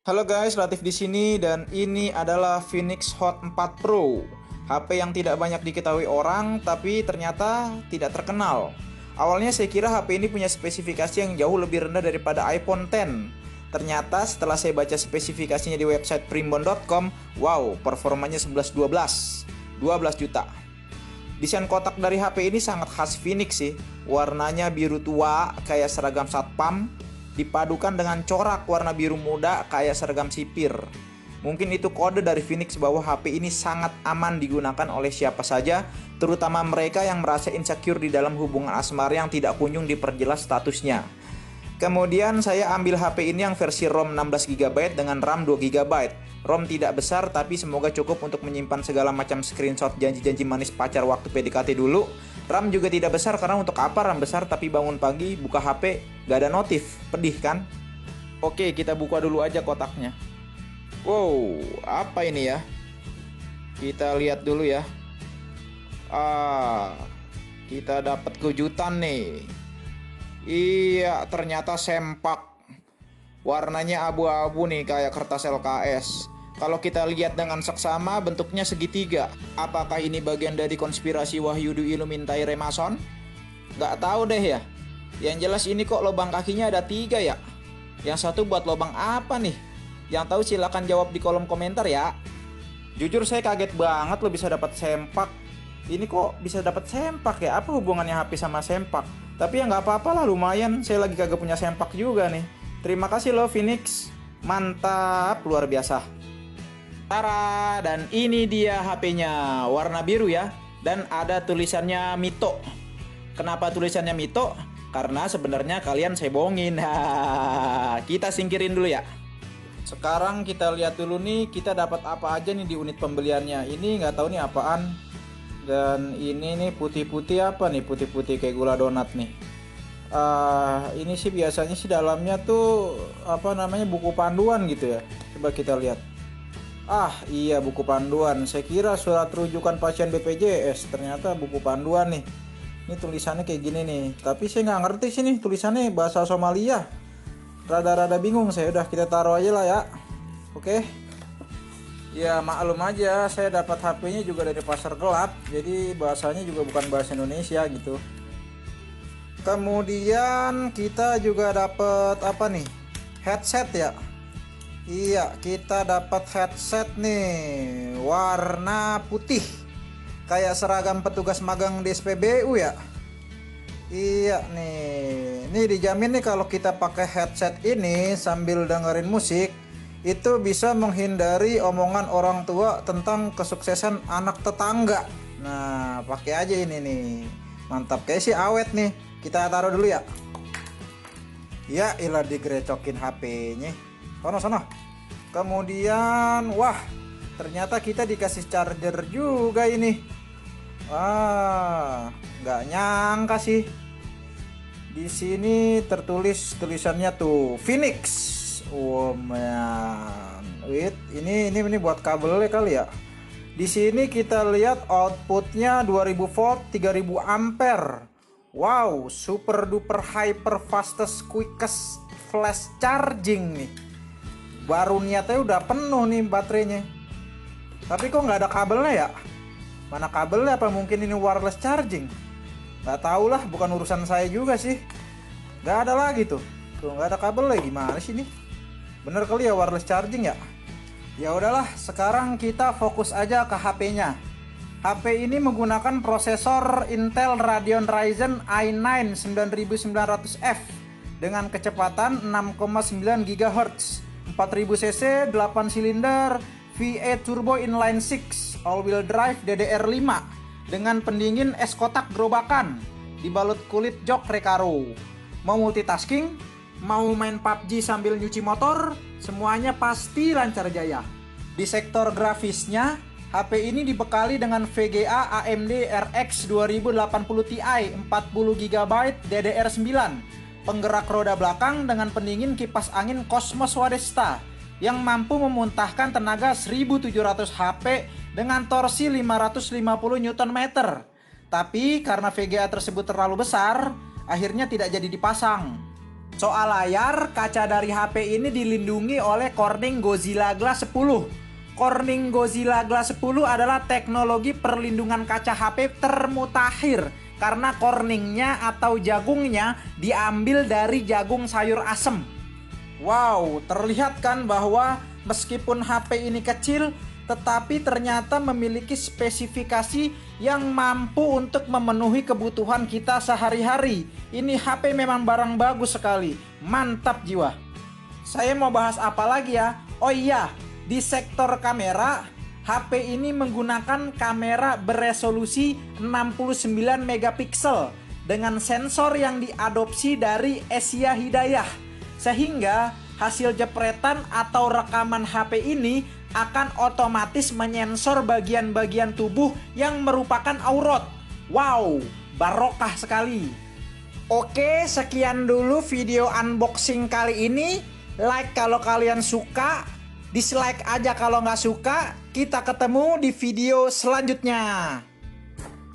Halo guys, Latif di sini dan ini adalah Phoenix Hot 4 Pro. HP yang tidak banyak diketahui orang tapi ternyata tidak terkenal. Awalnya saya kira HP ini punya spesifikasi yang jauh lebih rendah daripada iPhone X. Ternyata setelah saya baca spesifikasinya di website primbon.com, wow, performanya 11-12, 12 juta. Desain kotak dari HP ini sangat khas Phoenix sih. Warnanya biru tua kayak seragam satpam, dipadukan dengan corak warna biru muda kayak seragam sipir. Mungkin itu kode dari Phoenix bahwa HP ini sangat aman digunakan oleh siapa saja, terutama mereka yang merasa insecure di dalam hubungan asmara yang tidak kunjung diperjelas statusnya. Kemudian saya ambil HP ini yang versi ROM 16GB dengan RAM 2GB. ROM tidak besar tapi semoga cukup untuk menyimpan segala macam screenshot janji-janji manis pacar waktu PDKT dulu. RAM juga tidak besar karena untuk apa RAM besar tapi bangun pagi buka HP gak ada notif, pedih kan? Oke, kita buka dulu aja kotaknya. Wow, apa ini ya? Kita lihat dulu ya. Kita dapat kejutan nih. Iya, ternyata sempak. Warnanya abu-abu nih kayak kertas LKS. Kalau kita lihat dengan seksama bentuknya segitiga. Apakah ini bagian dari konspirasi Wahyudu Illuminati Remason? Gak tahu deh ya. Yang jelas ini kok lubang kakinya ada 3 ya. Yang satu buat lubang apa nih? Yang tahu silahkan jawab di kolom komentar ya. Jujur saya kaget banget lo bisa dapat sempak. Ini kok bisa dapat sempak ya? Apa hubungannya HP sama sempak? Tapi ya nggak apa-apa lah, lumayan. Saya lagi kagak punya sempak juga nih. Terima kasih loh Phoenix. Mantap, luar biasa. Tara, dan ini dia HP-nya. Warna biru ya. Dan ada tulisannya Mito. Kenapa tulisannya Mito? Karena sebenarnya kalian saya bohongin. Kita singkirin dulu ya. Sekarang kita lihat dulu nih, kita dapat apa aja nih di unit pembeliannya. Ini nggak tahu nih apaan. Dan ini nih putih-putih apa nih, putih-putih kayak gula donat nih. Ini sih biasanya sih dalamnya tuh apa namanya, buku panduan gitu ya. Coba kita lihat. Iya, buku panduan. Saya kira surat rujukan pasien BPJS, ternyata buku panduan nih. Ini tulisannya kayak gini nih. Tapi saya nggak ngerti sih nih tulisannya bahasa Somalia. Rada-rada bingung saya. Udah kita taruh aja lah ya. Oke. Ya maklum aja, saya dapat HP-nya juga dari pasar gelap, jadi bahasanya juga bukan bahasa Indonesia gitu. Kemudian kita juga dapat apa nih? Headset ya. Iya, kita dapat headset nih, warna putih, kayak seragam petugas magang di SPBU ya. Iya nih, ini dijamin nih kalau kita pakai headset ini sambil dengerin musik, itu bisa menghindari omongan orang tua tentang kesuksesan anak tetangga. Nah, pakai aja ini nih. Mantap, kayak sih awet nih. Kita taruh dulu ya. Ya, ilah digrecokin HP-nya. Sono. Kemudian, wah, ternyata kita dikasih charger juga ini. Nggak nyangka sih. Di sini tertulis tulisannya tuh Phoenix. Oh man, wait, ini buat kabelnya kali ya. Di sini kita lihat outputnya 2000 volt, 3000 ampere. Wow, super duper hyper fastest quickest flash charging nih. Baru niatnya udah penuh nih baterainya. Tapi kok nggak ada kabelnya ya? Mana kabelnya? Apa mungkin ini wireless charging? Nggak tahu lah, bukan urusan saya juga sih. Nggak ada lagi tuh. Tuh nggak ada kabelnya, gimana sih nih? Bener kali ya wireless charging ya. Ya udahlah, sekarang kita fokus aja ke HP-nya. HP ini menggunakan prosesor Intel Radeon Ryzen i9 9900F dengan kecepatan 6,9 GHz, 4000 cc, 8 silinder, V8 turbo inline 6, all wheel drive DDR5 dengan pendingin es kotak gerobakan, dibalut kulit jok Recaro. Mau multitasking, mau main PUBG sambil nyuci motor, semuanya pasti lancar jaya. Di sektor grafisnya, HP ini dibekali dengan VGA AMD RX 2080 Ti 40GB DDR9, penggerak roda belakang dengan pendingin kipas angin Cosmos Wadesta yang mampu memuntahkan tenaga 1700 HP dengan torsi 550 Nm. Tapi karena VGA tersebut terlalu besar, akhirnya tidak jadi dipasang. Soal layar, kaca dari HP ini dilindungi oleh Corning Godzilla Glass 10. Corning Godzilla Glass 10 adalah teknologi perlindungan kaca HP termutakhir karena corningnya atau jagungnya diambil dari jagung sayur asem. Wow, terlihat kan bahwa meskipun HP ini kecil, tetapi ternyata memiliki spesifikasi yang mampu untuk memenuhi kebutuhan kita sehari-hari. Ini HP memang barang bagus sekali, mantap jiwa. Saya mau bahas apa lagi ya? Oh iya, di sektor kamera, HP ini menggunakan kamera beresolusi 69 megapiksel dengan sensor yang diadopsi dari Asia Hidayah. Sehingga hasil jepretan atau rekaman HP ini akan otomatis menyensor bagian-bagian tubuh yang merupakan aurat. Wow, barokah sekali. Oke, sekian dulu video unboxing kali ini. Like kalau kalian suka, dislike aja kalau nggak suka. Kita ketemu di video selanjutnya.